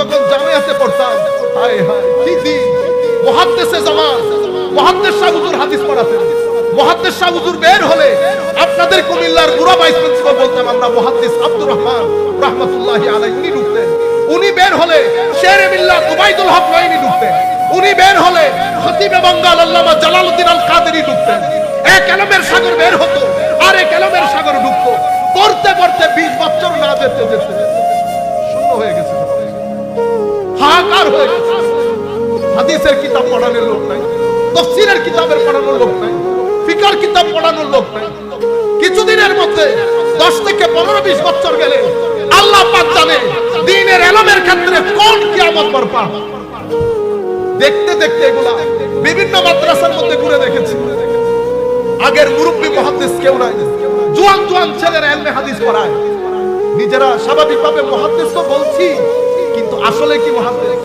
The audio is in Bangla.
যখন জামিয়াতে পড়তাম, হায় হায় কি দিন! মুহাদ্দিসে জামান মুহাদ্দিস শাহ হুজুর হাদিস পড়াতেন। মুহাদ্দিস শাহ হুজুর বের হলে আপনাদের কুমিল্লার বুড়া ভাইস প্রিন্সিপাল বলতাম আমরা মুহাদ্দিস আব্দুর রহমান রাহমাতুল্লাহি আলাইহি উনি ঢুকতেন। উনি বের হলে শেরে মিল্লাত উবাইদুল হক নাইনি ঢুকতেন। উনি বের হলে খতিবে বাঙ্গাল আল্লামা জালালউদ্দিন আল কাদেরী ঢুকতেন। এক এলমের সাগর বের হতো, আর এক এলমের সাগর ঢুকতো। পড়তে পড়তে 20 বছর না যেতে যেতে শূন্য হয়ে গেছে, হাহাকার হয়ে গেছে। হাদিসের কিতাব পড়ানোর লোক নাই, তাফসীরের কিতাবের পড়ানোর লোক নাই, ফিকহের কিতাব পড়ানোর লোক নাই। কিছুদিনের মধ্যে 10 থেকে 15-20 বছর গেলে আল্লাহ পাক জানে দ্বীনের ইলমের ক্ষেত্রে কোন কিয়ামত বরপা। দেখতে দেখতে এগুলা বিভিন্ন মাদ্রাসার মধ্যে ঘুরে দেখেছি। আগের মুরব্বী মুহাদ্দিস কেউ নাই, জোয়ান জোয়ান ছেলেরা ইলমে হাদিস পড়ায়। নিজেরা স্বাভাবিকভাবে মুহাদ্দিস তো বলছি, কিন্তু আসলে কি মুহাদ্দিস?